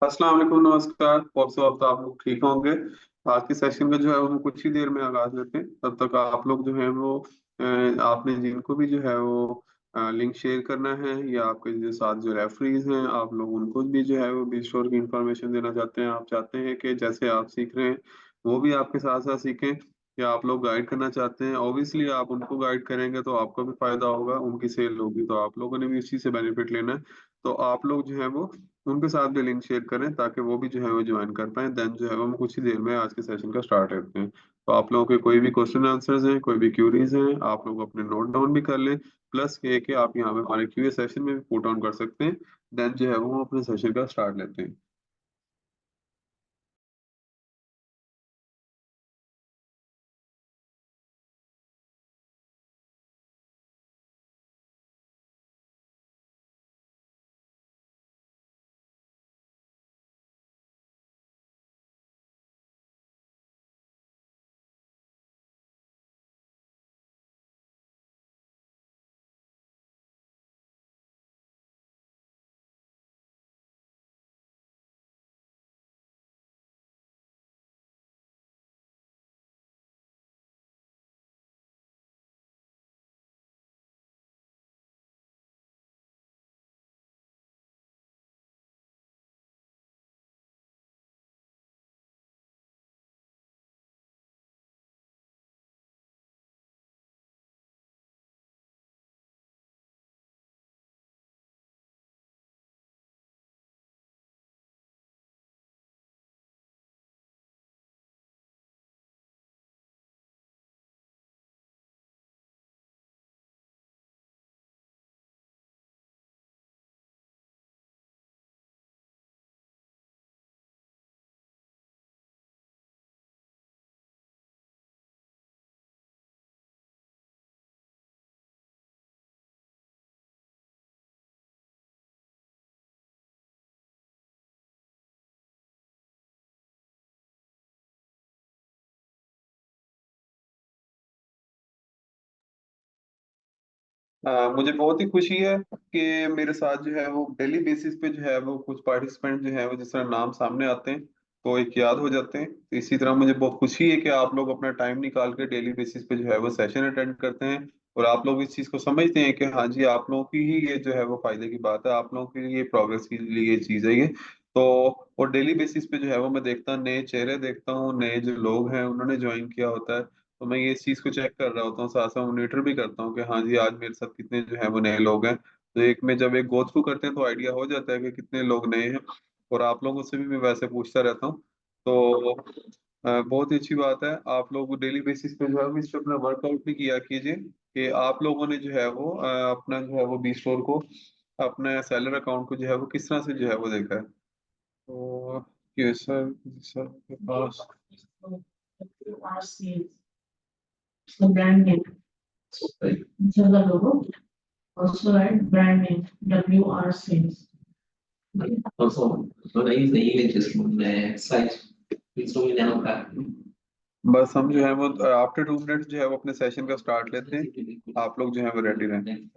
अस्सलाम वालेकुम, नमस्कार। बहुत से वक्त आप लोग ठीक होंगे। आज के सेशन का जो है वो हम कुछ ही देर में आगाज लेते हैं। तब तक आप लोग जो है वो आपने जिनको भी जो है वो लिंक शेयर करना है, या आपके जो साथ जो रेफरीज हैं आप लोग उनको भी जो है वो बी स्टोर की इंफॉर्मेशन देना चाहते हैं। आप चाहते हैं कि जैसे आप सीख रहे हैं वो भी आपके साथ साथ सीखें, या आप लोग गाइड करना चाहते हैं। ऑब्वियसली आप उनको गाइड करेंगे तो आपको भी फायदा होगा, उनकी सेल होगी तो आप लोगों ने भी इसी से बेनिफिट लेना है। तो आप लोग जो है वो उनके साथ भी लिंक शेयर करें ताकि वो भी जो है वो ज्वाइन कर पाए। देन जो है वो हम कुछ ही देर में आज के सेशन का स्टार्ट करते हैं। तो आप लोगों के कोई भी क्वेश्चन आंसर्स हैं, कोई भी क्यूरीज हैं, आप लोग अपने नोट डाउन भी कर लें। प्लस ये कि आप यहाँ पे हमारे क्यूए सेशन में भी पुट ऑन कर सकते हैं। देन जो है वो हम अपने सेशन का स्टार्ट लेते हैं। मुझे बहुत ही खुशी है कि मेरे साथ जो है वो डेली बेसिस पे जो है वो कुछ पार्टिसिपेंट जो है वो जिस तरह नाम सामने आते हैं तो एक याद हो जाते हैं। तो इसी तरह मुझे बहुत खुशी है कि आप लोग अपना टाइम निकाल के डेली बेसिस पे जो है वो सेशन अटेंड करते हैं, और आप लोग इस चीज़ को समझते हैं कि हाँ जी, आप लोगों की ही ये जो है वो फायदे की बात है, आप लोगों के लिए प्रोग्रेस के लिए ये चीज़ है ये। तो और डेली बेसिस पे जो है वो मैं देखता हूँ, नए चेहरे देखता हूँ, नए जो लोग हैं उन्होंने ज्वाइन किया होता है। तो मैं ये इस चीज को चेक कर रहा होता हूँ, साथ साथ मॉनिटर भी करता हूँ कि हाँ जी, आज मेरे साथ कितने जो है वो नए लोग हैं। तो एक में जब एक गो थ्रू करते हैं तो आइडिया हो जाता है कि कितने लोग नए हैं। और आप लोगों से भी मैं वैसे पूछता रहता हूँ। तो बहुत ही अच्छी बात है। आप लोग डेली बेसिस पे जो है वो इस पे अपना वर्कआउट भी किया कीजिए कि आप लोगों ने जो है वो अपना जो है वो बी स्टोर को, अपने सेलर अकाउंट को जो है वो किस तरह से जो है वो देखा है। तो ये सर के पास So brand name. So the logo. Also write brand name. WR Sales. Also, when I use the images from the site, it's only now that. बस हम जो है वो आफ्टर 2 मिनट जो है वो अपने सेशन का स्टार्ट लेते हैं। आप लोग जो है वो रेडी रहें।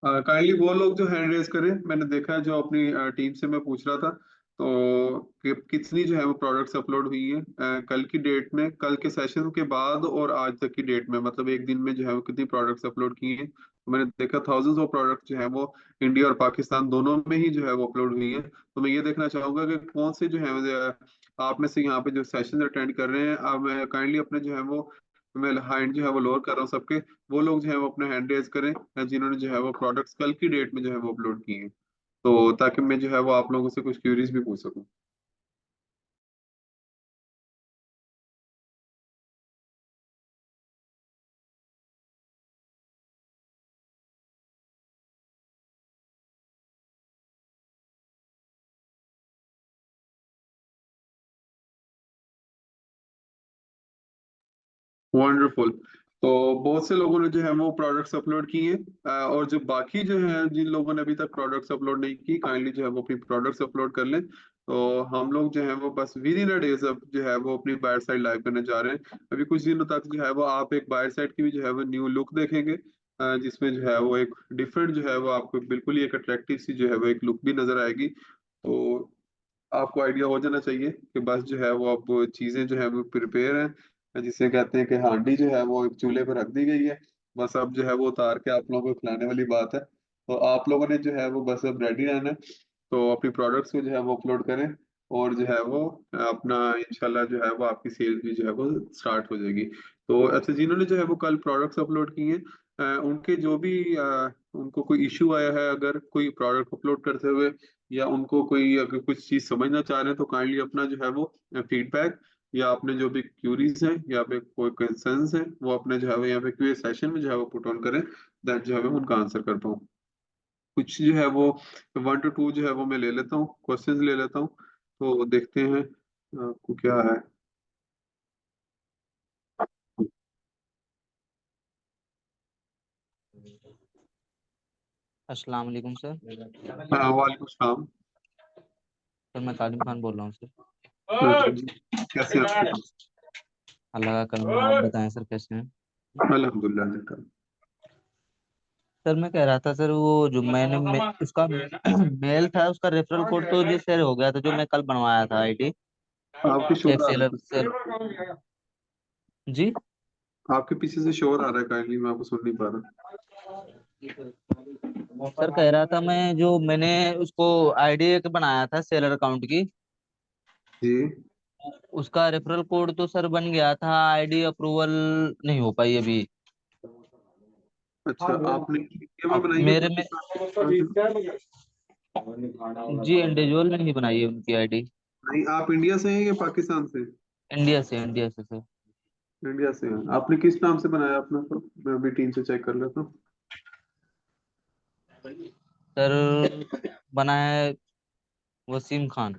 काइंडली वो लोग जो हैंड रेज करें, मैंने देखा है जो अपनी टीम से मैं पूछ रहा था, तो कितनी जो है वो प्रोडक्ट्स अपलोड हुई है कल की डेट में, कल के सेशन के बाद और आज तक की डेट में, मतलब एक दिन में जो है वो कितनी प्रोडक्ट्स अपलोड की हैं। तो मैंने देखा थाउजेंड्स ऑफ प्रोडक्ट्स जो है वो इंडिया और पाकिस्तान दोनों में ही जो है वो अपलोड हुई है। तो मैं ये देखना चाहूंगा कि कौन से जो है आप में से यहाँ पे जो सेशन अटेंड कर रहे हैं, अब मैं काइंडली अपने जो है वो, मैं हैंड जो है वो लोअर कर रहा हूँ सबके, वो लोग जो है वो अपना हैंड रेज करें जिन्होंने जो है वो प्रोडक्ट्स कल की डेट में जो है वो अपलोड किए हैं, तो ताकि मैं जो है वो आप लोगों से कुछ क्यूरीज भी पूछ सकूं। वंडरफुल। तो बहुत से लोगों ने जो है वो प्रोडक्ट्स अपलोड किए हैं, और जो बाकी जो है जिन लोगों ने अभी तक प्रोडक्ट्स अपलोड नहीं की, काइंडली जो है वो अपनी प्रोडक्ट्स अपलोड कर लें। तो हम लोग जो है वो बस विद इन अ डेज अब जो है वो अपनी बायर साइड लाइव करने जा रहे हैं। अभी कुछ दिनों तक जो है वो आप एक बायर साइड की भी जो है वो न्यू लुक देखेंगे, जिसमें जो है वो एक डिफरेंट जो है वो आपको बिल्कुल ही एक अट्रैक्टिव सी जो है वो एक लुक भी नजर आएगी। तो आपको आइडिया हो जाना चाहिए कि बस जो है वो अब चीजें जो है वो प्रिपेयर हैं, जिसे कहते हैं कि हांडी जो है वो एक चूल्हे पर रख दी गई है, बस अब जो है वो उतार के आप लोगों को खिलाने वाली बात है। तो आप लोगों ने जो है वो बस अब रेडी रहना है, तो अपनी प्रोडक्ट्स को जो है वो अपलोड करें, और जो है वो अपना इंशाल्लाह जो है वो आपकी सेल्स भी जो है वो स्टार्ट हो जाएगी। तो अच्छा, जिन्होंने जो है वो कल प्रोडक्ट्स अपलोड किए हैं, उनके जो भी उनको कोई इश्यू आया है अगर कोई प्रोडक्ट अपलोड करते हुए, या उनको कोई अगर कुछ चीज समझना चाह रहे हैं, तो काइंडली अपना जो है वो फीडबैक या अपने जो भी क्यूरीज हैं या पे कोई कंसर्न्स हैं, वो अपने जो है वो यहाँ पे क्यूए सेशन में जो है वो पुट ऑन करें, दैट जो है मैं उनका आंसर कर पाऊँ। कुछ जो है वो 1 to 2 जो है वो मैं ले लेता हूँ, क्वेश्चंस ले लेता हूँ, तो देखते हैं आपको क्या है। अस्सलाम वालेकुम सर। हाँ, वालेकुम सलाम। सर मैं तालिम खान बोल रहा हूँ सर। जी, कैसे हैं आप? अल्लाह का करम है, आप बताएं सर कैसे हैं। अल्हम्दुलिल्लाह जी। सर मैं कह रहा था सर, वो जो मैंने उसका मेल था, उसका रेफरल कोड तो जी शेयर हो गया था, जो मैं कल बनवाया था आईडी। आपके एक शोर आ रहा है सेलर कुछ। सेल जी। आपके पीछे से शोर आ रहा है, काइंडली मैं आपको सुन नहीं पा रहा। सर कह रहा था मैं, जो मैंने उसको आईडी एक बनाया था सेलर अकाउंट की, जी। उसका रेफरल कोड तो सर बन गया था, आईडी अप्रूवल नहीं हो पाई अभी। अच्छा, आपने इंडिया में अब बनाई है मेरे में पाकिस्तान से? जी इंडिविजुअल में नहीं बनाई है उनकी आईडी। नहीं, आप इंडिया से हैं या पाकिस्तान से? इंडिया से सर। इंडिया से हैं। आपने किस नाम से बनाया अपना, तो मैं अभी टीम से चेक कर लेता हूँ। सर बना है Wasim Khan.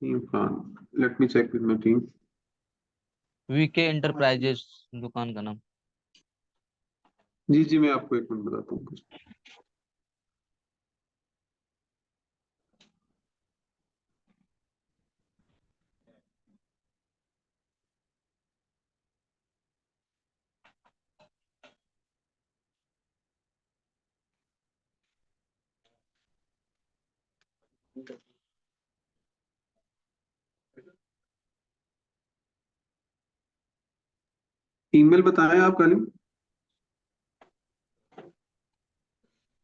Team Khan. Let me check with my team. VK enterprises दुकान का नाम। जी जी, मैं आपको एक मिनट बताता हूँ। ईमेल बताएं आप काली।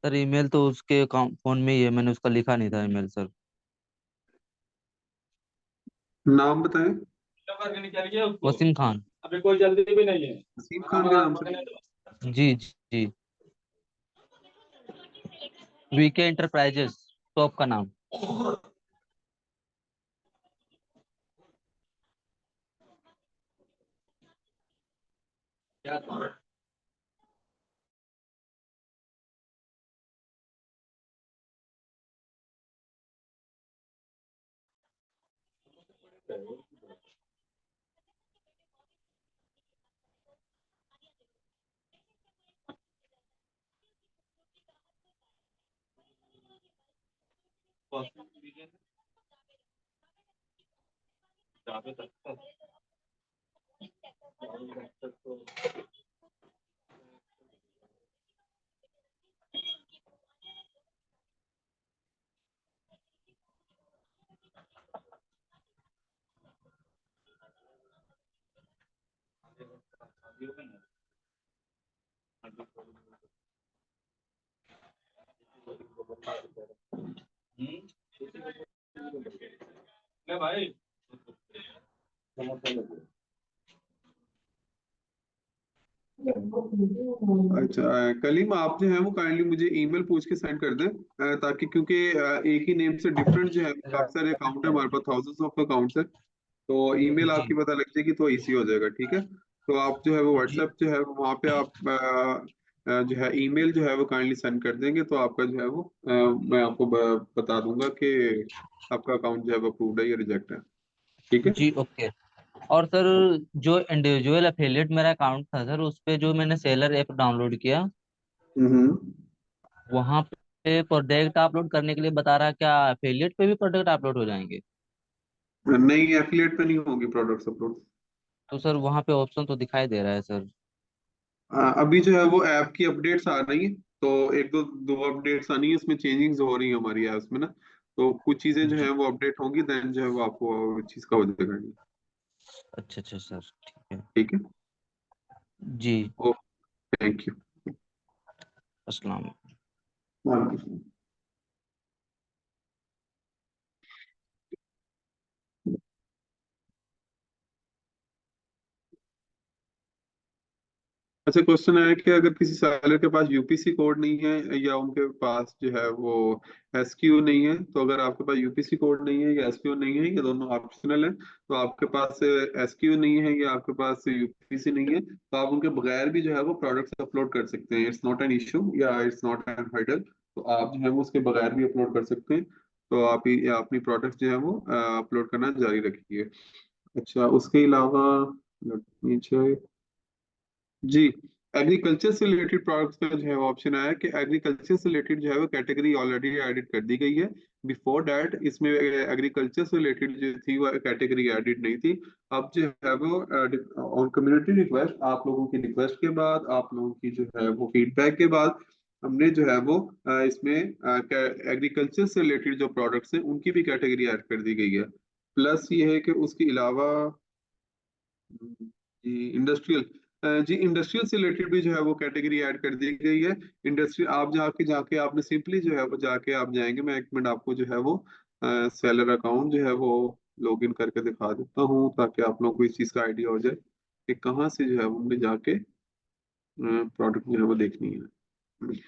सर ईमेल तो उसके अकाउंट फोन में ही है, मैंने उसका लिखा नहीं था ईमेल सर। नाम बताएं। वसीम खान। वसीम खान के नाम से। जी जी। वीके इंटरप्राइजेस शॉप का नाम। अच्छा कलीम, आप जो है वो काइंडली मुझे ईमेल पूछ के सेंड कर दें, ताकि क्योंकि एक ही नेम से डिफरेंट जो है काफी सारे अकाउंट है हमारे पास, थाउजेंड्स ऑफ अकाउंट्स है। तो ईमेल जी आपकी पता लग जाएगी तो इजी हो जाएगा, ठीक है। तो आप जो है वो जी व्हाट्सएप जो है वहाँ पे आप जो है ईमेल जो है वो काइंडली सेंड कर देंगे, तो आपका जो है वो मैं आपको बता दूंगा कि आपका अकाउंट जो है वो अप्रूव्ड है या रिजेक्ट है, ठीक है। जी ओके। और सर, जो इंडिविजुअल एफिलिएट मेरा अकाउंट था सर, उस पे जो मैंने सेलर ऐप डाउनलोड किया, हम्म। वहां पे प्रोडक्ट अपलोड करने के लिए बता रहा है, क्या एफिलिएट पे भी प्रोडक्ट अपलोड हो जाएंगे? नहीं, एफिलिएट पे नहीं होगी प्रोडक्ट्स अपलोड। तो सर वहां पे ऑप्शन तो दिखाई दे रहा है सर। अभी जो है वो ऐप की अपडेट्स आ रही हैं, तो एक दो दो अपडेट्स आनी है, उसमें चेंजिंग्स हो रही है हमारी ऐप्स में ना। तो कुछ चीजें जो है जी वो अपडेट होंगी, देन जो है वो आपको चीज का हो जाएगा। अच्छा अच्छा सर, ठीक है। ठीक है। जी। Okay, thank you. अस्सलाम। अच्छा, क्वेश्चन है कि अगर किसी सेलर के पास यूपीसी कोड नहीं है या उनके पास जो है वो एसक्यू नहीं है, तो अगर आपके पास यूपीसी कोड नहीं है या एसक्यू नहीं है, ये दोनों ऑप्शनल है, तो आपके पास एसक्यू नहीं है या आपके पास यूपीसी नहीं है, तो आप उनके बगैर भी जो है वो प्रोडक्ट्स अपलोड कर सकते हैं। इट्स नॉट एन इशू या इट्स नॉट एन हर्डल, तो आप जो है वो उसके बगैर भी अपलोड कर सकते हैं। तो आप अपनी प्रोडक्ट्स जो है वो अपलोड करना जारी रखिए। अच्छा, उसके अलावा नीचे जी, एग्रीकल्चर से रिलेटेड प्रोडक्ट्स का जो है ऑप्शन आया कि एग्रीकल्चर से रिलेटेड जो है वो कैटेगरी ऑलरेडी एडिट कर दी गई है। बिफोर दैट इसमें एग्रीकल्चर से रिलेटेड जो थी वो कैटेगरी एडिट नहीं थी। अब जो है वो ऑन कम्युनिटी रिक्वेस्ट, आप लोगों की रिक्वेस्ट के बाद, आप लोगों की जो है वो फीडबैक के बाद, हमने जो है वो इसमें एग्रीकल्चर से रिलेटेड जो प्रोडक्ट्स हैं उनकी भी कैटेगरी ऐड कर दी गई है। प्लस ये है कि उसके अलावा जी इंडस्ट्रियल, जी इंडस्ट्रियल से रिलेटेड भी जो है वो कैटेगरी ऐड कर दी गई है। इंडस्ट्री आप जाके जाके आपने सिंपली जो है वो जाके आप जाएंगे, मैं एक मिनट आपको जो है वो सेलर अकाउंट जो है वो लॉग इन करके दिखा देता हूँ, ताकि आप लोगों को इस चीज़ का आइडिया हो जाए कि कहाँ से जो है वो हमने जाके प्रोडक्ट जो है वो देखनी है।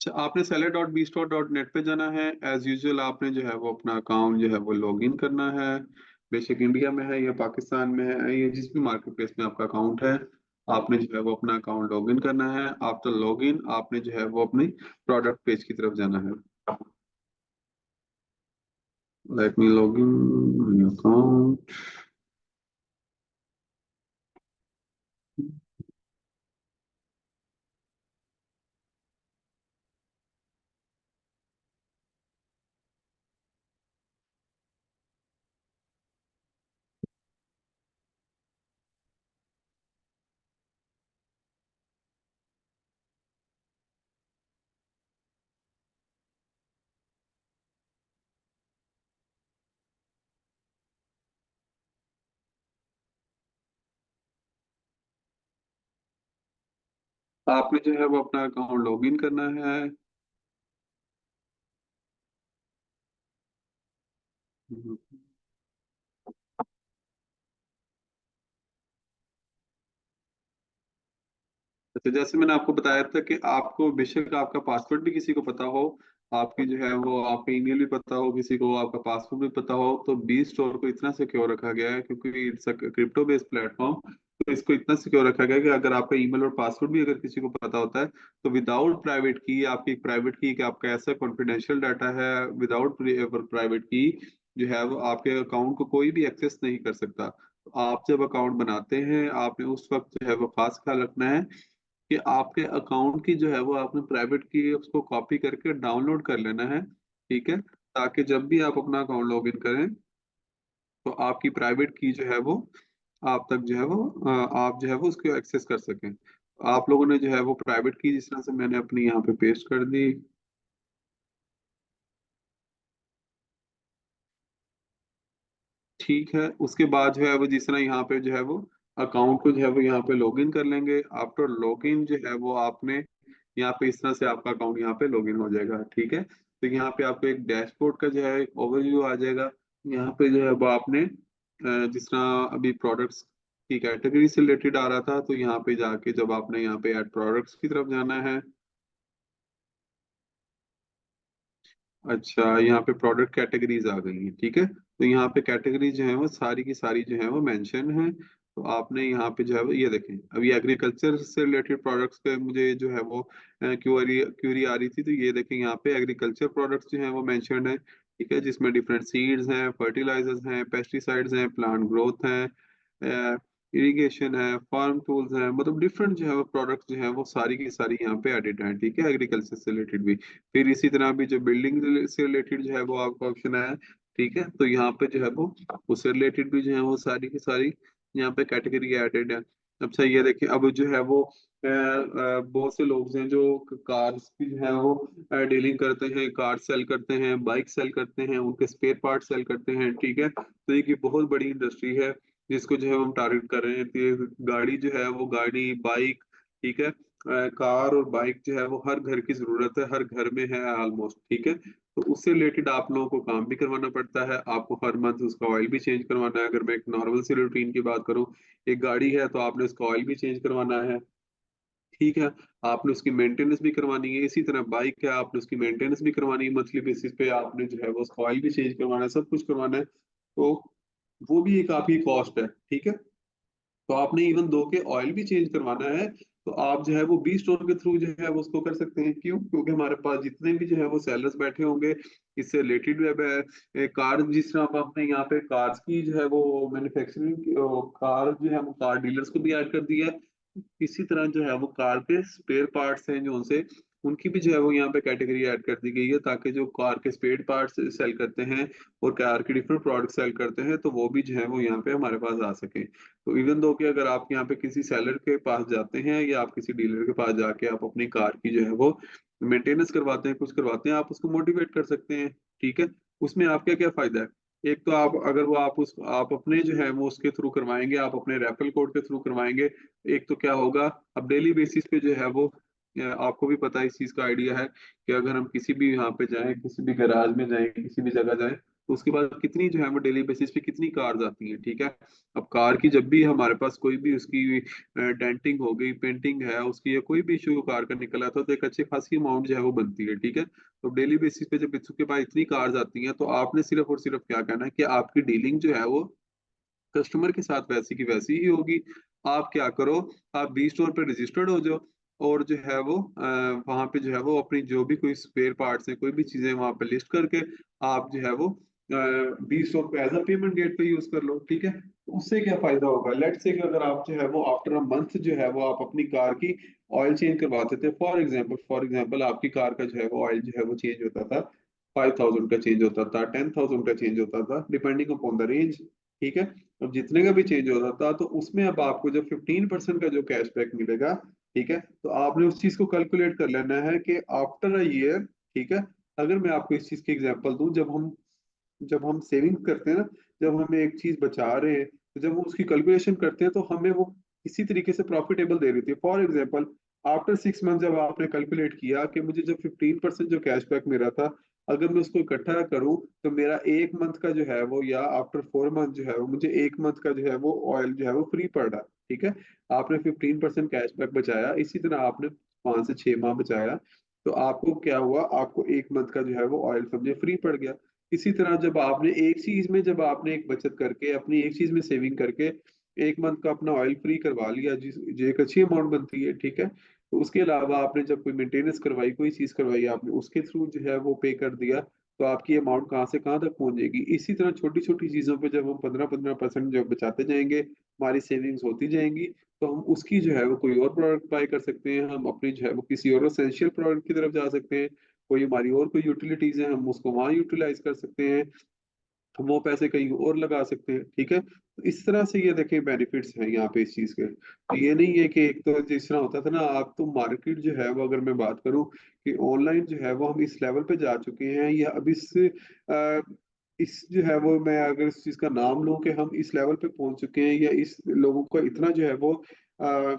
अच्छा, आपने seller.bstore.net पे जाना है। एज यूजुअल आपने जो है वो अपना अकाउंट जो है वो लॉग इन करना है। बेशक इंडिया में है या पाकिस्तान में है या जिस भी मार्केट प्लेस में आपका अकाउंट है, आपने जो है वो अपना अकाउंट लॉग इन करना है। आफ्टर लॉग इन आपने जो है वो अपनी प्रोडक्ट पेज की तरफ जाना है। Let me log in account. आपने जो है वो अपना अकाउंट लॉग इन करना है। अच्छा, जैसे मैंने आपको बताया था कि आपको बेशक आपका पासवर्ड भी किसी को पता हो, आपकी जो है वो आपका ईमेल भी पता हो किसी को, आपका पासवर्ड भी पता हो, तो बी स्टोर को इतना सिक्योर रखा गया है क्योंकि it's a crypto based platform. तो इसको इतना सिक्योर रखा गया है कि अगर आपका ईमेल और पासवर्ड भी अगर किसी को पता होता है, तो विदाउट प्राइवेट की, आपकी प्राइवेट की कि आपका ऐसा कॉन्फिडेंशियल डाटा है, विदाउट प्राइवेट की जो है वो आपके अकाउंट को कोई भी एक्सेस नहीं कर सकता। तो आप जब अकाउंट बनाते हैं, आपने उस वक्त जो है वो खास ख्याल रखना है कि आपके अकाउंट की जो है वो आपने प्राइवेट की उसको कॉपी करके डाउनलोड कर लेना है, ठीक है, ताकि जब भी आप अपना अकाउंट लॉग इन करें तो आपकी प्राइवेट की जो है वो आप तक जो है वो आप जो है वो उसको एक्सेस कर सकें। आप लोगों ने जो है वो प्राइवेट की, जिस तरह से मैंने अपनी यहाँ पे पेस्ट कर दी। ठीक है, उसके बाद जो है वो जिस तरह यहाँ पे जो है वो अकाउंट को जो है वो यहाँ पे लॉगिन कर लेंगे। आफ्टर लॉगिन जो है वो आपने यहाँ पे इस तरह से आपका अकाउंट यहाँ पे लॉगिन हो जाएगा। ठीक है, तो यहाँ पे आपको एक डैशबोर्ड का जो है एक ओवरव्यू आ जाएगा। यहाँ पे जो है वो आपने जिस तरह अभी प्रोडक्ट्स की कैटेगरी से रिलेटेड आ रहा था, तो यहाँ पे जाके जब आपने यहाँ पे ऐड प्रोडक्ट्स की तरफ जाना है। अच्छा, यहाँ पे प्रोडक्ट कैटेगरीज आ गई हैं। ठीक है, तो यहाँ पे कैटेगरी जो है वो सारी की सारी जो है वो मेंशन है। तो आपने यहाँ पे जो है वो ये देखें, अभी एग्रीकल्चर से रिलेटेड प्रोडक्ट्स के मुझे जो है वो क्यूरी क्यूरी आ रही थी, तो ये देखें यहाँ पे एग्रीकल्चर प्रोडक्ट्स जो है वो मेंशन है। ठीक है, जिसमें डिफरेंट सीड्स हैं, फर्टिलाइजर्स हैं, पेस्टिसाइड्स हैं, प्लांट ग्रोथ हैं, इरिगेशन है, फार्म टूल्स हैं, मतलब डिफरेंट जो है वो प्रोडक्ट्स जो है वो सारी की सारी यहाँ पे एडिट हैं। ठीक है, एग्रीकल्चर से रिलेटेड भी। फिर इसी तरह भी जो बिल्डिंग से रिलेटेड जो है वो आपका ऑप्शन है। ठीक है, तो यहाँ पे जो है वो उससे रिलेटेड भी जो है वो सारी की सारी यहाँ पे कैटेगरी एडेड है। अच्छा, ये देखिए, अब जो है वो बहुत से लोग हैं जो कार्स की जो है वो डीलिंग करते हैं, कार सेल करते हैं, बाइक सेल करते हैं, उनके स्पेयर पार्ट सेल करते हैं। ठीक है, तो ये की बहुत बड़ी इंडस्ट्री है जिसको जो है हम टारगेट कर रहे हैं। तो ये गाड़ी जो है वो गाड़ी, बाइक, ठीक है, कार और बाइक जो है वो हर घर की जरूरत है, हर घर में है ऑलमोस्ट। ठीक है, तो उससे रिलेटेड आप लोगों को काम भी करवाना पड़ता है, आपको हर मंथ उसका ऑयल भी चेंज करवाना है। अगर मैं एक नॉर्मल सी रूटीन की बात करूं, एक गाड़ी है तो आपने उसका ऑयल भी चेंज करवाना है। ठीक है, आपने उसकी मेंटेनेंस भी करवानी है। इसी तरह बाइक है, आपने उसकी मेंटेनेंस भी करवानी है, मंथली बेसिस पे आपने जो है वो उसका ऑयल भी चेंज करवाना है, सब कुछ करवाना है। तो वो भी एक आपकी कॉस्ट है। ठीक है, तो आपने इवन दो के ऑयल भी चेंज करवाना है, तो आप जो है वो बी स्टोर के थ्रू जो है वो उसको कर सकते हैं। क्यों? क्योंकि हमारे पास जितने भी जो है वो सेलर्स बैठे होंगे, इससे रिलेटेड वेब है। कार, जिस तरह आप अपने यहाँ पे कार्स की जो है वो मैन्युफैक्चरिंग, कार जो है वो कार डीलर्स को भी ऐड कर दिया है। इसी तरह जो है वो कार के स्पेयर पार्ट्स हैं जो उनसे, उनकी भी जो है वो यहाँ पे कैटेगरी ऐड कर दी गई है, ताकि जो कार के स्पेयर पार्ट्स सेल करते हैं और कार के डिफरेंट प्रोडक्ट सेल करते हैं, तो वो भी जो है वो यहाँ पे हमारे पास आ सके। तो इवन दो कि अगर आप यहाँ पे किसी सेलर के पास जाते हैं या आप किसी डीलर के पास जाके आप अपनी कार की जो है वो मेंटेनेंस करवाते हैं, कुछ करवाते हैं, आप उसको मोटिवेट कर सकते हैं। ठीक है, उसमें आपका क्या फायदा है? एक तो आप, अगर वो आप अपने जो है वो उसके थ्रू करवाएंगे, आप अपने रेफरल कोड के थ्रू करवाएंगे। एक तो क्या होगा, अब डेली बेसिस पे जो है वो आपको भी पता है, इस चीज का आइडिया है कि अगर हम किसी भी यहाँ पे जाएं, किसी भी गैराज में जाएं, किसी भी जगह जाएं, तो उसके बाद कितनी जो है वो डेली बेसिस पे कितनी कार्स आती हैं। ठीक है, अब कार की जब भी हमारे पास कोई भी उसकी डेंटिंग हो गई, पेंटिंग है उसकी, या कोई भी इशू कार का निकला था, तो एक अच्छी खासी अमाउंट जो है वो बनती है। ठीक है, तो डेली बेसिस पे जब इसके पास इतनी कार्स आती हैं, तो आपने सिर्फ और सिर्फ क्या कहना है कि आपकी डीलिंग जो है वो कस्टमर के साथ वैसी की वैसी ही होगी। आप क्या करो, आप बी स्टोर पे रजिस्टर्ड हो जाओ, और जो है वो वहां पे जो है वो अपनी जो भी कोई स्पेयर पार्ट्स है, कोई भी चीजें वहां पे लिस्ट करके आप जो है वो बी स्टोर पे एज अ पेमेंट गेट पे यूज कर लो। ठीक है, तो उससे क्या फायदा होगा? लेट्स से कि अगर आप जो है वो आफ्टर अ मंथ जो है वो आप अपनी कार की ऑयल चेंज करवाते थे, फॉर एग्जाम्पल आपकी कार का जो है वो ऑयल जो है वो चेंज होता था, 5,000 का चेंज होता था, 10,000 का चेंज होता था, डिपेंडिंग अपॉन द रेंज। ठीक है, अब जितने का भी चेंज होता था, तो उसमें अब आपको जब 15% का जो कैशबैक मिलेगा, ठीक है, तो आपने उस चीज को कैलकुलेट कर लेना है कि आफ्टर अ ईयर। ठीक है, अगर मैं आपको इस चीज की एग्जांपल दूं, जब हम सेविंग करते हैं ना, जब हम एक चीज बचा रहे हैं, तो जब हम उसकी कैलकुलेशन करते हैं, तो हमें वो इसी तरीके से प्रॉफिटेबल दे रही थी। फॉर एग्जाम्पल, आफ्टर 6 मंथ जब आपने कैलकुलेट किया कि मुझे जब 15% जो कैशबैक मिला था, अगर मैं उसको इकट्ठा करूं, तो मेरा एक मंथ का जो है वो, या आफ्टर 4 मंथ जो है वो, मुझे एक मंथ का जो है वो ऑयल जो है वो फ्री पड़ रहा है। ठीक है, आपने 15% कैशबैक बचाया, इसी तरह आपने 5 से 6 माह बचाया, तो आपको क्या हुआ, आपको एक मंथ का जो है वो ऑयल समझे फ्री पड़ गया। इसी तरह जब आपने एक चीज में, जब आपने एक बचत करके अपनी एक चीज में सेविंग करके एक मंथ का अपना ऑयल फ्री करवा लिया, जिस जो एक अच्छी अमाउंट बनती है। ठीक है, तो उसके अलावा आपने जब कोई मेंटेनेंस करवाई, कोई चीज करवाई, आपने उसके थ्रू जो है वो पे कर दिया, तो आपकी अमाउंट कहाँ से कहाँ तक पहुंच जाएगी। इसी तरह छोटी छोटी चीजों पे जब हम 15-15% जब बचाते जाएंगे, हमारी सेविंग्स होती जाएंगी, तो हम उसकी जो है वो कोई और प्रोडक्ट बाय कर सकते हैं, हम अपनी जो है वो किसी और एसेंशियल प्रोडक्ट की तरफ जा सकते हैं, कोई हमारी और कोई यूटिलिटीज है हम उसको वहां यूटिलाइज कर सकते हैं, हम वो पैसे कहीं और लगा सकते हैं। ठीक है, तो इस तरह से ये देखिए बेनिफिट्स हैं यहाँ पे इस चीज के। तो ये नहीं है कि एक तो जिस तरह होता था ना, आप तो मार्केट जो है वो अगर मैं बात करूं कि ऑनलाइन जो है वो हम इस लेवल पे जा चुके हैं, या अब इस जो है वो, मैं अगर इस चीज का नाम लूं कि हम इस लेवल पे पहुंच चुके हैं, या इस लोगों को इतना जो है वो आ,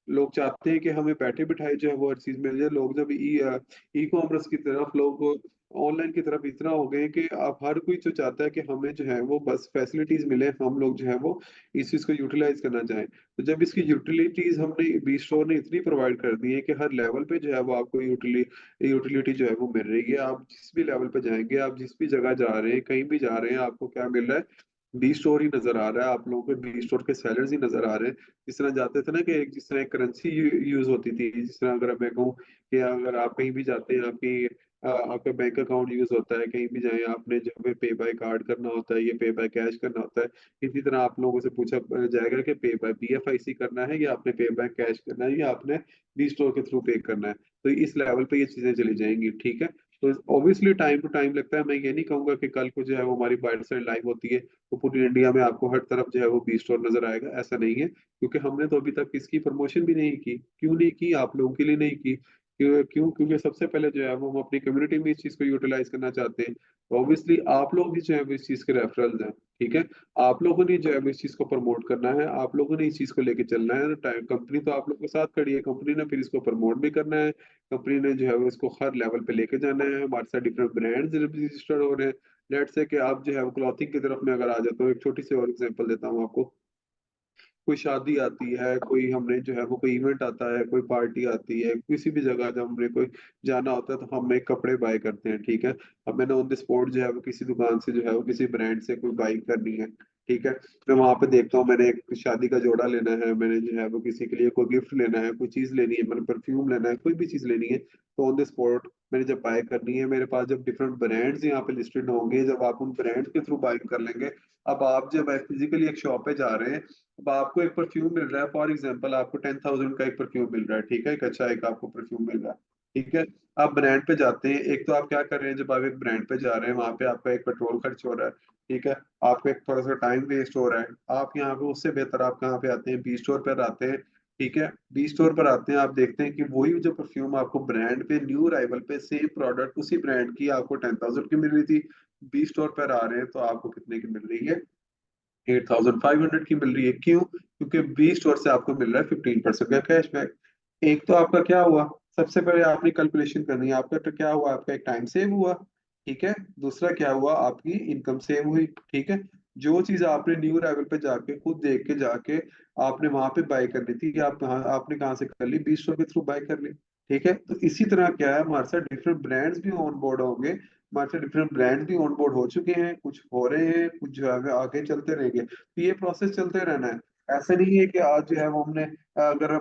लोग चाहते हैं कि हमें बैठे बिठाए जो है वो हर चीज मिल जाए। लोग जब ई कॉमर्स की तरफ, लोग ऑनलाइन की तरफ इतना हो गए कि अब हर कोई जो चाहता है कि हमें जो है वो बस फैसिलिटीज मिले, हम लोग जो है वो इस चीज को यूटिलाइज करना चाहें। तो जब इसकी यूटिलिटीज हमने बी स्टोर ने इतनी प्रोवाइड कर दी है कि हर लेवल पे जो है वो आपको यूटिलिटी जो है वो मिल रही है। आप जिस भी लेवल पे जाएंगे, आप जिस भी जगह जा रहे हैं, कहीं भी जा रहे हैं, आपको क्या मिल रहा है? बी स्टोर ही नजर आ रहा है। आप लोगों को बी स्टोर के सेलर्स ही नजर आ रहे हैं। जिस तरह जाते थे ना कि जिस तरह करेंसी यूज होती थी, जिस तरह अगर मैं कहूँ कि अगर आप कहीं भी जाते हैं, आपका बैंक अकाउंट यूज होता है, कहीं भी जाए आपने जो है पे बाय कार्ड करना होता है, ये पे बाय कैश करना होता है। इसी तरह आप लोगों से पूछा जाएगा कि पे बाय BFIC करना है, या आपने पे बाय कैश करना है, या आपने बी स्टोर के थ्रू पे करना है। तो इस लेवल पे ये चीजें चली जाएंगी, ठीक है। तो ऑब्वियसली टाइम टू टाइम लगता है। मैं ये नहीं कहूंगा कि कल को जो है वो हमारी बाइट साइड लाइव होती है तो पूरी इंडिया में आपको हर तरफ जो है वो बी स्टोर नजर आएगा, ऐसा नहीं है। क्योंकि हमने तो अभी तक इसकी प्रमोशन भी नहीं की। क्यों नहीं की? आप लोगों के लिए नहीं की। क्यों? क्योंकि सबसे पहले जो है वो हम अपनी कम्युनिटी में इस चीज को यूटिलाइज करना चाहते हैं। ऑब्वियसली आप लोग भी जो है वो इस चीज के रेफरल्स हैं, ठीक है। आप लोगों ने जो है वो इस चीज को प्रमोट करना है, आप लोगों ने इस चीज को लेके चलना है। टाइम कंपनी तो आप लोग के साथ खड़ी है, कंपनी ने फिर इसको प्रमोट भी करना है। कंपनी ने जो है वो इसको हर लेवल पे लेके जाना है। हमारे साथ डिफरेंट ब्रांड्स रजिस्टर्ड हो रहे हैं। लेट्स से कि आप जो है वो क्लॉथिंग की तरफ में अगर आ जाते हो, एक छोटी सी और एग्जांपल देता हूँ आपको। कोई शादी आती है, कोई हमने जो है वो कोई इवेंट आता है, कोई पार्टी आती है, किसी भी जगह जब हमने कोई जाना होता है तो हम एक कपड़े बाय करते हैं, ठीक है। अब मैंने ऑन द स्पॉट जो है वो किसी दुकान से जो है वो किसी ब्रांड से कोई बाइक करनी है, ठीक है। मैं वहां पे देखता हूँ, मैंने एक शादी का जोड़ा लेना है, मैंने जो है वो किसी के लिए कोई गिफ्ट लेना है, कोई चीज लेनी है, मैंने परफ्यूम लेना है, कोई भी चीज लेनी है, तो ऑन द स्पॉट मैंने जब बाय करनी है, मेरे पास जब डिफरेंट ब्रांड्स यहाँ पे लिस्टेड होंगे, जब आप उन ब्रांड्स के थ्रू बाइंग कर लेंगे। अब आप जब फिजिकली एक शॉप पे जा रहे हैं, अब आपको एक परफ्यूम मिल रहा है, फॉर एग्जाम्पल आपको 10,000 का एक परफ्यूम मिल रहा है, ठीक है, एक अच्छा एक आपको परफ्यूम मिल रहा है, ठीक है। आप ब्रांड पे जाते हैं, एक तो आप क्या कर रहे हैं, जब आप एक ब्रांड पे जा रहे हैं वहां पे आपका एक पेट्रोल खर्च हो रहा है, ठीक है। आपका एक थोड़ा सा टाइम वेस्ट हो रहा है। आप यहाँ पे उससे बेहतर आप कहाँ पे आते हैं? बी स्टोर पर आते हैं, ठीक है। बी स्टोर पर आते हैं, आप देखते हैं कि वही जो परफ्यूम आपको ब्रांड पे न्यू अराइवल पे सेम प्रोडक्ट उसी ब्रांड की आपको 10,000 की मिल रही थी, बी स्टोर पर आ रहे हैं तो आपको कितने की मिल रही है? 8,500 की मिल रही है। क्यों? क्योंकि बी स्टोर से आपको मिल रहा है 15% का कैशबैक। एक तो आपका क्या हुआ? सबसे पहले आपने कैलकुलेशन करनी है, आपका तो क्या हुआ, आपका एक टाइम सेव हुआ, ठीक है। दूसरा क्या हुआ, आपकी इनकम सेव हुई, ठीक है। जो चीज आपने न्यू लेवल पे जाके खुद देख के जाके आपने वहां पे बाय करनी थी, कि आपने कहाँ से कर ली? बी स्टोर के थ्रू बाय कर ली, ठीक है। तो इसी तरह क्या है, हमारे साथ डिफरेंट ब्रांड्स भी ऑन बोर्ड होंगे, हमारे साथ डिफरेंट ब्रांड भी ऑन बोर्ड हो चुके हैं, कुछ हो रहे हैं, कुछ जो है आगे आगे चलते रहेंगे। तो ये प्रोसेस चलते रहना है। ऐसा नहीं है कि आज जो है वो हमने, अगर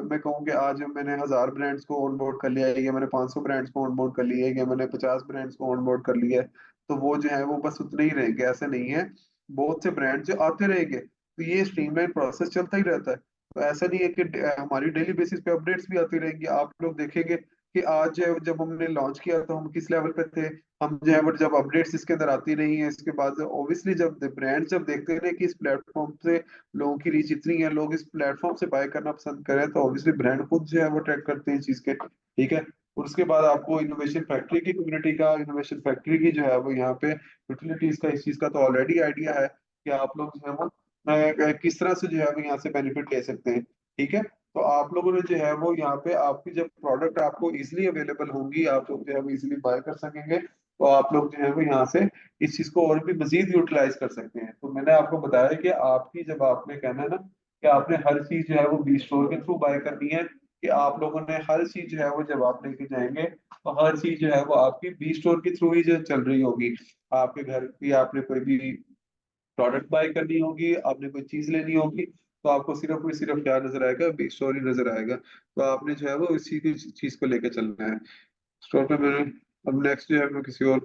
मैं कहूँ कि आज मैंने 1,000 ब्रांड्स को ऑन बोर्ड कर लिया है, या मैंने 500 ब्रांड्स को ऑन बोर्ड कर लिया है, या मैंने 50 ब्रांड्स को ऑन बोर्ड कर लिया है, तो वो जो है वो बस उतने ही रहेंगे, ऐसा नहीं है। बहुत से ब्रांड जो आते रहेंगे, तो ये स्ट्रीमलाइन प्रोसेस चलता ही रहता है। तो ऐसा नहीं है कि हमारी डेली बेसिस पे अपडेट्स भी आती रहेंगी। आप लोग देखेंगे कि आज जो है, जब हमने लॉन्च किया तो हम किस लेवल पे थे, हम जो है, बट जब अपडेट्स इसके अंदर आती रही है, इसके बाद ऑब्वियसली जब ब्रांड जब देखते हैं कि इस प्लेटफॉर्म से लोगों की रीच इतनी है, लोग इस प्लेटफॉर्म से बाय करना पसंद करें, तो ऑब्वियसली ब्रांड खुद जो है वो ट्रैक करते हैं इस चीज के, ठीक है। और उसके बाद आपको इनोवेशन फैक्ट्री की कम्युनिटी का, इनोवेशन फैक्ट्री की जो है वो यहाँ पे यूटिलिटीज का, इस चीज का तो ऑलरेडी आइडिया है कि आप लोग जो है वो किस तरह से जो है वो यहाँ से बेनिफिट ले सकते हैं, ठीक है। तो आप लोगों ने जो है वो यहाँ पे आपकी जब प्रोडक्ट आपको इजिली अवेलेबल होंगी, आप लोग जो है वो इजिली बाय कर सकेंगे, तो आप लोग जो है वो यहाँ से इस चीज को और भी मजीद यूटिलाइज कर सकते हैं। तो मैंने आपको बताया कि आपकी, जब आपने कहना है ना कि आपने हर चीज जो है वो बी स्टोर के थ्रू बाय करनी है, कि आप लोगों ने हर चीज जो है वो जब आप लेके जाएंगे, तो हर चीज जो है वो आपकी बी स्टोर के थ्रू ही जो चल रही होगी। आपके घर की आपने कोई भी प्रोडक्ट बाय करनी होगी, आपने कोई चीज लेनी होगी, तो आपको सिर्फ और सिर्फ क्या नजर आएगा? बी स्टोर ही नजर आएगा। तो आपने जो है वो इसी की चीज को लेकर चलना है स्टोर पे। मैंने अब नेक्स्ट जो है मैं किसी और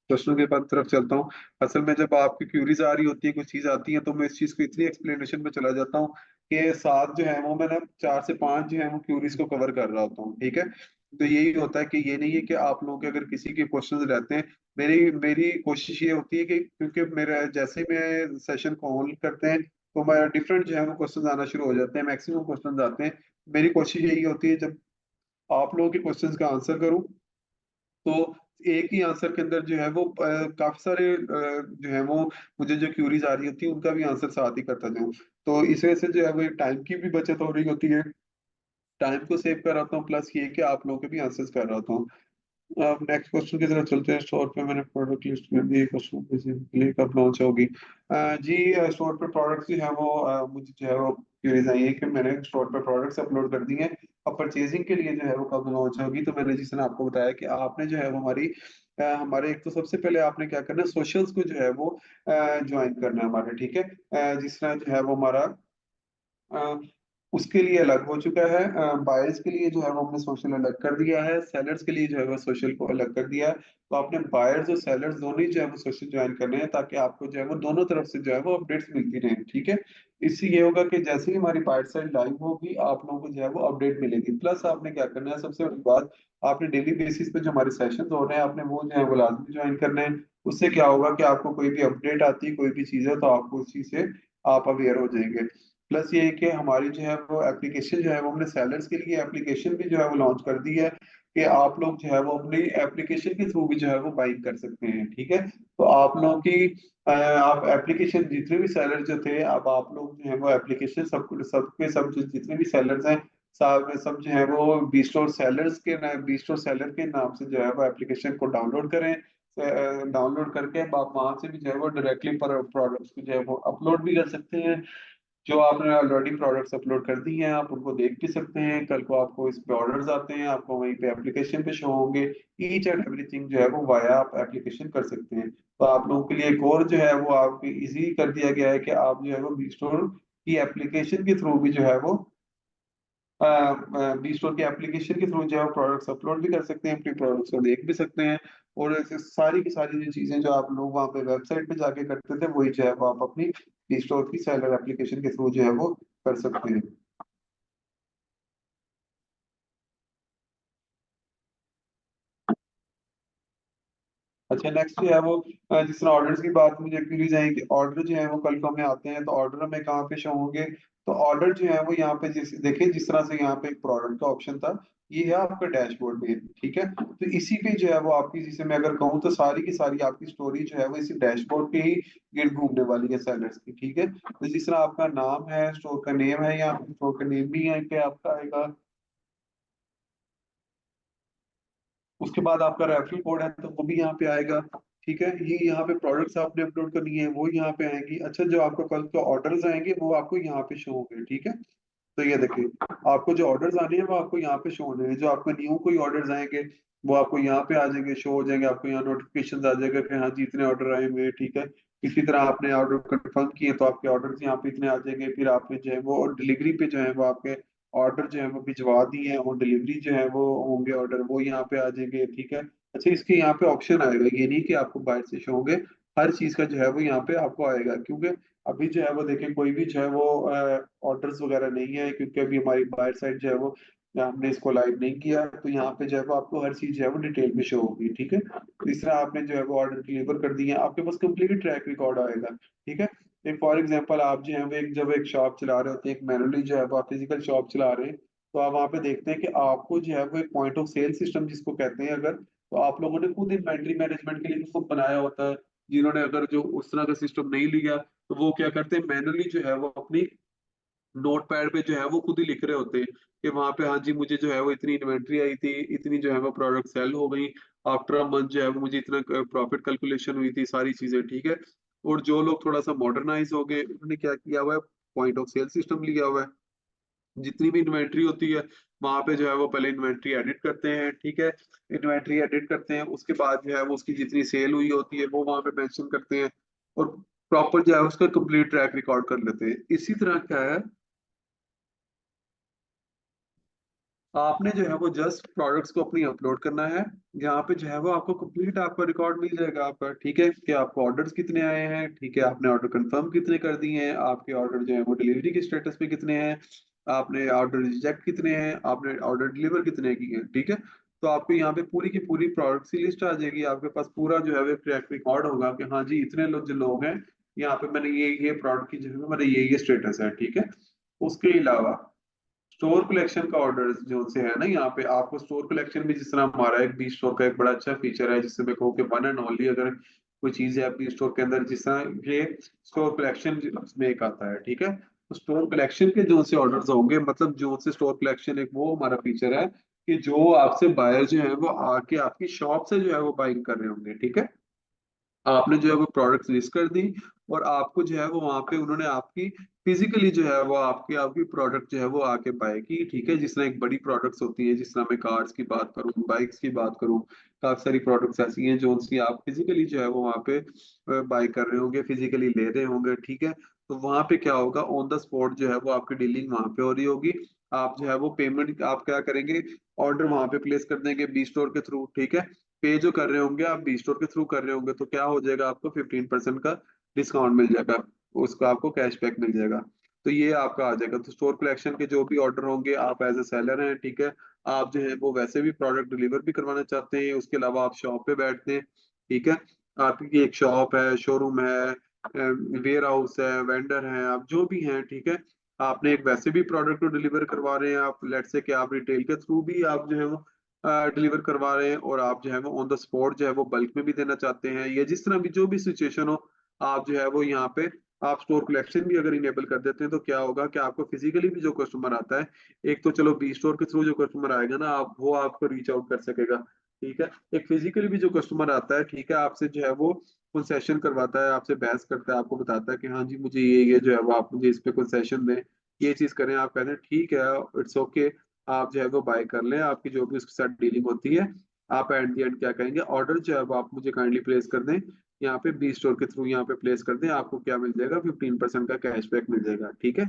प्रश्नों के बाद तरफ चलता हूँ। असल में जब आपकी क्यूरीज आ रही होती है, कुछ चीज आती है, तो मैं इस चीज को इतनी एक्सप्लेनेशन में चला जाता हूँ कि साथ जो है वो मैंने 4 से 5 जो है वो क्यूरीज को कवर कर रहा होता हूँ, ठीक है। तो यही होता है कि ये नहीं है कि आप लोगों के अगर किसी के क्वेश्चंस रहते हैं, मेरी मेरी कोशिश ये होती है कि क्योंकि मेरा जैसे ही मैं सेशन को ऑन करते हैं तो हमारा डिफरेंट जो है वो क्वेश्चंस आना शुरू हो जाते हैं, मैक्सिमम क्वेश्चंस आते हैं। मेरी कोशिश यही होती है जब आप लोगों के क्वेश्चंस का आंसर करूं तो एक ही आंसर के अंदर जो है वो काफी सारे जो है वो मुझे जो क्यूरीज आ रही होती है उनका भी आंसर साथ ही करता जाऊं। तो इस वजह से जो है वो टाइम की भी बचत हो रही होती है, टाइम को सेव कर रहा हूँ, प्लस ये कि आप लोगों के भी आंसर्स कर रहा हूँ। अब नेक्स्ट क्वेश्चन की तरफ चलते हैं। स्टोर पे मैंने प्रोडक्ट लिस्ट कर दी, क्वेश्चन बेसिकली कब लॉन्च होगी। जी, स्टोर पे प्रोडक्ट्स जो है वो मुझे जो है वो क्वेरीज आई है कि मैंने स्टोर पे प्रोडक्ट्स अपलोड कर दिए हैं, अब परचेजिंग के लिए जो है वो कब लॉन्च होगी। तो मैंने जिस तरह आपको बताया कि आपने जो है वो हमारे एक तो सबसे पहले आपने क्या करना है, सोशल्स को जो है वो ज्वाइन करना है हमारे, ठीक है। जिस तरह जो है वो हमारा अ, उसके लिए अलग हो चुका है, बायर्स के लिए जो है वो हमने सोशल अलग कर दिया है, सेलर्स के लिए जो है वो सोशल को अलग कर दिया है। तो आपने बायर्स और सेलर्स दोनों ही जो है वो सोशल ज्वाइन करने हैं ताकि आपको जो है वो दोनों तरफ से जो है वो अपडेट्स मिलती रहें, ठीक है। इससे ये होगा कि जैसे ही हमारी बायर साइड लाइव होगी आप लोगों को जो है वो अपडेट मिलेगी। प्लस आपने क्या करना है, सबसे बड़ी बात, आपने डेली बेसिस पे जो हमारे सेशंस हो रहे हैं आपने वो जो है वो लाजमी ज्वाइन करने हैं। उससे क्या होगा कि आपको कोई भी अपडेट आती है, कोई भी चीज़ है, तो आपको उस चीज़ से आप अवेयर हो जाएंगे। प्लस ये है कि हमारी जो है वो एप्लीकेशन जो है वो हमने सेलर्स के लिए एप्लीकेशन भी जो है वो लॉन्च कर दी है कि आप लोग जो है वो अपनी एप्लीकेशन के थ्रू भी जो है वो बाइंग कर सकते हैं, ठीक है। तो आप लोगों की आप एप्लीकेशन जितने भी सेलर जो थे, अब आप लोग जो है वो एप्लीकेशन सब जितने भी सेलर्स हैं सब सब जो है वो बी स्टोर सेलर्स के बी स्टोर सेलर के नाम से जो है वो एप्लीकेशन को डाउनलोड करें। डाउनलोड करके अब आप वहां से भी जो है वो डायरेक्टली पर प्रोडक्ट्स को जो है वो अपलोड भी कर सकते हैं। जो आपने ऑलरेडी प्रोडक्ट्स अपलोड कर दी हैं आप उनको देख भी सकते हैं, कल को आपको इस पे ऑर्डर्स आते हैं आपको वहीं पे एप्लीकेशन पे शो होंगे। ईच एंड एवरीथिंग जो है वो वाया आप एप्लीकेशन कर सकते हैं। तो आप लोगों के लिए एक और जो है वो आपकी इजी कर दिया गया है कि आप जो है वो बी स्टोर की एप्लीकेशन के थ्रू भी जो है वो बी स्टोर की एप्लीकेशन के थ्रू जो है प्रोडक्ट्स अपलोड भी कर सकते हैं, अपनी प्रोडक्ट्स को देख भी सकते हैं। और ऐसे सारी की सारी जो चीजें जो आप लोग वहाँ पे वेबसाइट पे जाके करते थे वही जो है वो आप अपनी बी स्टोर की सेलर एप्लीकेशन के थ्रू जो है वो कर सकते हैं। अच्छा, नेक्स्ट जो है वो जिस तरह ऑर्डर्स की बात मुझे क्यूरीज है कि ऑर्डर जो है वो कल को हमें आते हैं तो ऑर्डर हमें कहाँ पे शो होंगे। तो ऑर्डर जो है वो यहाँ पे देखिए जिस तरह से यहाँ पे एक प्रोडक्ट का ऑप्शन था, ये है आपका डैशबोर्ड पे, ठीक है। तो इसी पे जो है वो आपकी, जिसे मैं अगर कहूँ तो सारी की सारी आपकी स्टोरी जो है वो इसी डैशबोर्ड पे ही गिर घूमने वाली है सेलर्स की, ठीक है। तो जिस तरह आपका नाम है, स्टोर का नेम है, या स्टोर का नेम भी यहाँ पे आपका आएगा। उसके बाद आपका रेफरल कोड है तो वो भी यहाँ पे आएगा, ठीक है। ये यहाँ पे प्रोडक्ट्स आपने अपलोड करनी है वो यहाँ पे आएंगी। अच्छा, जो आपको कल के ऑर्डर्स आएंगे वो आपको यहाँ पे शो होंगे, ठीक है। तो ये देखिए, आपको जो ऑर्डर्स आने हैं वो आपको यहाँ पे शो होने हैं। जो आपको न्यू कोई ऑर्डर्स आएंगे वो आपको यहाँ पे आ जाएंगे, शो हो जाएंगे, आपको यहाँ नोटिफिकेशन आ जाएगा कि हाँ जी इतने ऑर्डर आए हुए हैं, ठीक है। इसी तरह आपने ऑर्डर कंफर्म किए तो आपके ऑर्डर्स यहाँ पे इतने आ जाएंगे। फिर आपने जो है वो डिलीवरी पे जो है वो आपके ऑर्डर जो है वो भिजवा दिए हैं और डिलीवरी जो है वो होंगे ऑर्डर वो यहाँ पे आ जाएंगे, ठीक है। अच्छा, इसके यहाँ पे ऑप्शन आएगा, ये नहीं कि आपको बाहर से शो होंगे, हर चीज का जो है वो यहाँ पे आपको आएगा। क्योंकि अभी जो है वो देखिए कोई भी जो है वो ऑर्डर्स वगैरह नहीं है, क्योंकि अभी हमारी बायर साइड जो है वो हमने इसको लाइव नहीं किया। तो यहाँ पे जो है वो आपको हर चीज जो है वो डिटेल में शो होगी, ठीक है। तो इस तरह आपने जो है वो ऑर्डर डिलीवर कर दिए, आपके पास कंप्लीट ट्रैक रिकॉर्ड आएगा, ठीक है। एक फॉर एग्जांपल आप जो है वो एक जब एक शॉप चला रहे होते हैं, एक मैनुअली जो है वो आप फिजिकल शॉप चला रहे हैं, तो आप वहाँ पे देखते हैं कि आपको जो है वो एक पॉइंट ऑफ सेल सिस्टम जिसको कहते हैं, अगर तो आप लोगों ने खुद इन्वेंट्री मैनेजमेंट के लिए खुद बनाया होता है। जिन्होंने अगर जो उस तरह का सिस्टम नहीं लिया तो वो क्या करते हैं, मैनुअली जो है वो अपनी नोट पैड पे जो है वो खुद ही लिख रहे होते हैं कि वहां पे हाँ जी मुझे जो है वो इतनी इन्वेंट्री आई थी, इतनी जो है वो प्रोडक्ट सेल हो गई, आफ्टर अ मंथ जो है वो मुझे इतना प्रॉफिट कैलकुलेशन हुई थी, सारी चीजें, ठीक है। और जो लोग थोड़ा सा मॉडर्नाइज हो गए उन्होंने क्या किया हुआ है, पॉइंट ऑफ सेल सिस्टम लिया हुआ है। जितनी भी इन्वेंट्री होती है वहां पे जो है वो पहले इन्वेंट्री एडिट करते हैं, ठीक है। इन्वेंट्री एडिट करते हैं, उसके बाद जो है वो उसकी जितनी सेल हुई होती है वो वहां पे मेंशन करते हैं और प्रॉपर जो है उसका कंप्लीट ट्रैक रिकॉर्ड कर लेते हैं। इसी तरह क्या है, आपने जो है वो जस्ट प्रोडक्ट्स को अपनी अपलोड करना है, यहाँ पे जो है वो आपको कंप्लीट आपका रिकॉर्ड मिल जाएगा आपका, ठीक है, कि आपको ऑर्डर्स कितने आए हैं, ठीक है, आपने ऑर्डर कंफर्म कितने कर दिए हैं, आपके ऑर्डर जो है वो डिलीवरी के स्टेटस पे कितने हैं, आपने ऑर्डर रिजेक्ट कितने हैं, आपने ऑर्डर डिलीवर कितने किए हैं, ठीक है। तो आपको यहाँ पे पूरी की पूरी प्रोडक्ट्स की लिस्ट आ जाएगी, आपके पास पूरा जो है वो ट्रैक रिकॉर्ड होगा कि हाँ जी इतने लोग जो लोग हैं, यहाँ पे मैंने ये प्रोडक्ट की जो है मेरा ये स्टेटस है, ठीक है। उसके अलावा स्टोर कलेक्शन का ऑर्डर जो से है ना, यहाँ पे आपको स्टोर कलेक्शन भी, जिस तरह हमारा एक बी स्टोर का एक बड़ा अच्छा फीचर है, जिससे मैं कहूँ कि वन एंड ओनली अगर कोई चीज है बी स्टोर के अंदर, जिस तरह ये स्टोर कलेक्शन में एक आता है, ठीक है। तो स्टोर कलेक्शन के जो से ऑर्डर्स होंगे, मतलब जो से स्टोर कलेक्शन एक वो हमारा फीचर है कि जो आपसे बायर जो है वो आके आपकी शॉप से जो है वो बाइंग कर रहे होंगे, ठीक है। आपने जो है वो प्रोडक्ट्स लिस्ट कर दी, और आपको जो है वो वहां पे उन्होंने आपकी फिजिकली जो है वो आपकी आपकी प्रोडक्ट जो है वो आके बाय की, ठीक है। जिस तरह एक बड़ी प्रोडक्ट्स होती है, जिस तरह मैं कार्स की बात करूं, बाइक्स की बात करूं, काफी सारी प्रोडक्ट्स ऐसी हैं जो उनकी आप फिजिकली जो है वो वहां पे बाय कर रहे होंगे, फिजिकली ले रहे होंगे, ठीक है। तो वहां पे क्या होगा, ऑन द स्पॉट जो है वो आपकी डीलिंग वहां पे हो रही होगी। आप जो है वो पेमेंट आप क्या करेंगे, ऑर्डर वहां पे प्लेस कर देंगे बी स्टोर के थ्रू, ठीक है। पे जो कर रहे होंगे आप बी स्टोर के थ्रू कर रहे होंगे, तो क्या हो जाएगा, आपको 15% का डिस्काउंट मिल जाएगा, उसका आपको कैशबैक मिल जाएगा। तो ये आपका आ जाएगा। तो स्टोर कलेक्शन के जो भी ऑर्डर होंगे, आप एज ए सेलर हैं, ठीक है, आप जो है वो वैसे भी प्रोडक्ट डिलीवर भी करवाना चाहते हैं, उसके अलावा आप शॉप पे बैठते हैं, ठीक है। आपकी एक शॉप है, शोरूम है, वेयर हाउस है, वेंडर है, आप जो भी हैं, ठीक है। आपने एक वैसे भी प्रोडक्ट को डिलीवर करवा रहे हैं, आप लेट से कि आप रिटेल के थ्रू भी आप जो है वो डिलीवर करवा रहे हैं, और आप जो है वो ऑन द स्पॉट जो है वो बल्क में भी देना चाहते हैं, या जिस तरह भी जो भी सिचुएशन हो, आप जो है वो यहाँ पे आप स्टोर कलेक्शन भी अगर इनेबल कर देते हैं, तो क्या होगा कि आपको फिजिकली भी जो कस्टमर आता है, एक तो चलो बी स्टोर के थ्रू जो कस्टमर आएगा ना, आप वो आपको रीच आउट कर सकेगा, ठीक है। एक फिजिकली भी जो कस्टमर आता है, ठीक है, आपसे जो है वो कंसेशन करवाता है, आपसे बहस करता है, आपको बताता है कि हाँ जी मुझे ये जो है वो आप मुझे इस पे कंसेशन दें, ये चीज करें, आप कहते हैं ठीक है, इट्स ओके, आप जो है वो बाय कर लें, आपकी जो भी उसके साथ डीलिंग होती है। आप एट दी एंड क्या कहेंगे, ऑर्डर जो है वो आप मुझे काइंडली प्लेस कर दें, यहाँ पे बी स्टोर के थ्रू यहाँ पे प्लेस कर दें, आपको क्या मिल जाएगा, 15% का कैशबैक मिल जाएगा, ठीक है।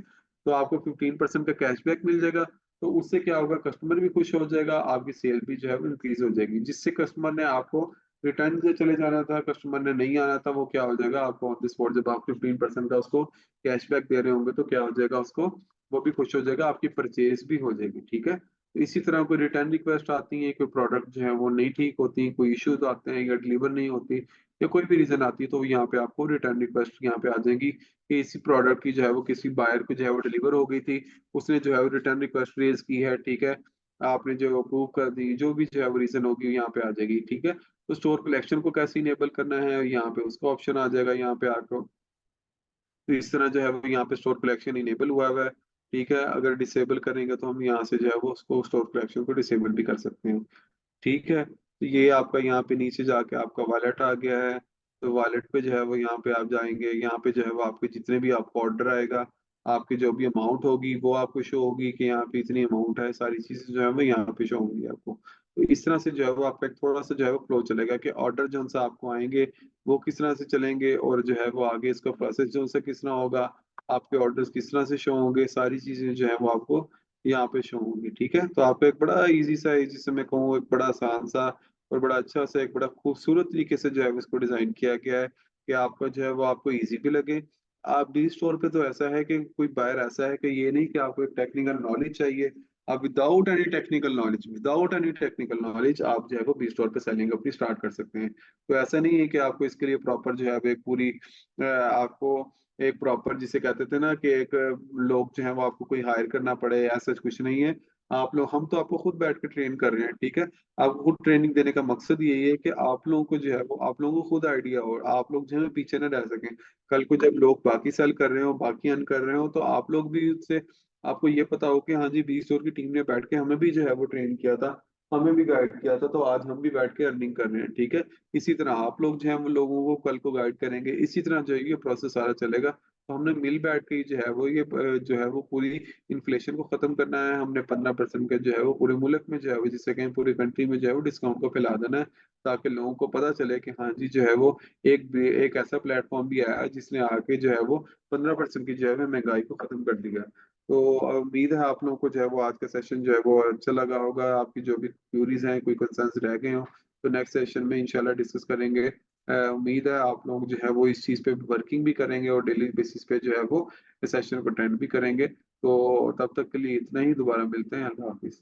तो आपको 15% का कैशबैक मिल जाएगा, तो उससे क्या होगा, कस्टमर भी खुश हो जाएगा, आपकी सेल भी जो है वो इंक्रीज हो जाएगी, जिससे कस्टमर ने आपको रिटर्न से चले जाना था, कस्टमर ने नहीं आना था, वो क्या हो जाएगा, आपको ऑन द स्पॉट जब आप 15% का उसको कैशबैक दे रहे होंगे, तो क्या हो जाएगा, उसको वो भी खुश हो जाएगा, आपकी परचेज भी हो जाएगी, ठीक है। तो इसी तरह कोई रिटर्न रिक्वेस्ट आती है, कोई प्रोडक्ट जो है वो नहीं ठीक होती, कोई इश्यूज आते हैं या डिलीवर नहीं होती, या कोई भी रीजन आती है, तो यहाँ पे आपको रिटर्न रिक्वेस्ट यहाँ पे आ जाएगी कि इसी प्रोडक्ट की जो है वो किसी बायर को जो है वो डिलीवर हो गई थी, उसने जो है वो रिटर्न रिक्वेस्ट रेज की है, ठीक है, आपने जो अप्रूव कर दी, जो भी जो है वो रीजन होगी यहाँ पे आ जाएगी, ठीक है। तो स्टोर कलेक्शन को कैसे इनेबल करना है, यहाँ पे उसका ऑप्शन आ जाएगा यहाँ पे आपको। तो इस तरह जो है वो यहाँ पे स्टोर कलेक्शन इनेबल हुआ है, ठीक है। अगर डिसेबल करेंगे तो हम यहाँ से जो है वो उसको स्टोर कलेक्शन को डिसेबल भी कर सकते हैं, ठीक है। तो ये आपका यहाँ पे नीचे जाके आपका वॉलेट आ गया है, तो वॉलेट पे जो है वो यहाँ पे आप जाएंगे, यहाँ पे जो है वो आपके जितने भी आपको ऑर्डर आएगा, आपकी जो भी अमाउंट होगी वो आपको शो होगी कि यहाँ पे इतनी अमाउंट है, सारी चीजें जो है वो यहाँ पे शो होंगी आपको। तो इस तरह से जो है वो आपका एक थोड़ा सा जो है वो फ्लो चलेगा कि ऑर्डर जो सा आपको आएंगे वो किस तरह से चलेंगे, और जो है वो आगे इसका प्रोसेस जो सा किस तरह होगा, आपके ऑर्डर्स किस तरह से शो होंगे, सारी चीजें जो है वो आपको यहाँ पे शो होंगी, ठीक है। तो आपको एक बड़ा इजी सा है, जिसे मैं कहूँ एक बड़ा आसान सा और बड़ा अच्छा सा एक बड़ा खूबसूरत तरीके से जो है इसको डिजाइन किया गया है कि आपका जो है वो आपको इजी भी लगे। आप डी स्टोर पे तो ऐसा है कि कोई बायर ऐसा है कि ये नहीं कि आपको एक टेक्निकल नॉलेज चाहिए, आप विदाउट एनी टेक्निकल नॉलेज आप जो है वो बी स्टोर पे सेलिंग अपनी स्टार्ट कर सकते हैं। तो ऐसा नहीं है कि आपको इसके लिए प्रॉपर जो है वो एक पूरी आपको एक प्रॉपर जिसे कहते थे ना कि एक लोग जो है वो आपको कोई हायर करना पड़े, ऐसा कुछ नहीं है। आप लोग हम तो आपको खुद बैठ के ट्रेन कर रहे हैं, ठीक है। आपको खुद ट्रेनिंग देने का मकसद यही है कि आप लोगों को जो है वो आप लोगों को खुद आइडिया हो, और आप लोग जो है पीछे न रह सकें। कल को जब लोग बाकी सेल कर रहे हो, बाकी अर्न कर रहे हो, तो आप लोग भी उससे आपको ये पता हो कि हाँ जी बी स्टोर की टीम ने बैठ के हमें भी जो है वो ट्रेन किया था, हमें भी गाइड किया था, तो आज हम भी बैठ के अर्निंग कर रहे हैं, ठीक है। इसी तरह आप लोग जो है वो लोगों को कल को गाइड करेंगे, इसी तरह जो है ये प्रोसेस सारा चलेगा। तो हमने मिल बैठ के जो है वो ये जो है वो पूरी इन्फ्लेशन को खत्म करना है, हमने 15% का जो है वो पूरे मुल्क में जो है वो जिससे कहीं पूरी कंट्री में जो है वो डिस्काउंट को फैला देना है, ताकि लोगों को पता चले कि हाँ जी जो है वो एक ऐसा प्लेटफॉर्म भी आया है जिसने आके जो है वो 15% की जो है वो महंगाई को खत्म कर दिया। तो उम्मीद है आप लोगों को जो है वो आज का सेशन जो है वो अच्छा लगा होगा, आपकी जो भी क्यूरीज हैं, कोई कंसर्न्स रह गए हो, तो नेक्स्ट सेशन में इंशाल्लाह डिस्कस करेंगे। उम्मीद है आप लोग जो है वो इस चीज़ पे वर्किंग भी करेंगे और डेली बेसिस पे जो है वो इस सेशन को अटेंड भी करेंगे। तो तब तक के लिए इतना ही, दोबारा मिलते हैं, अल्लाह हाफिज।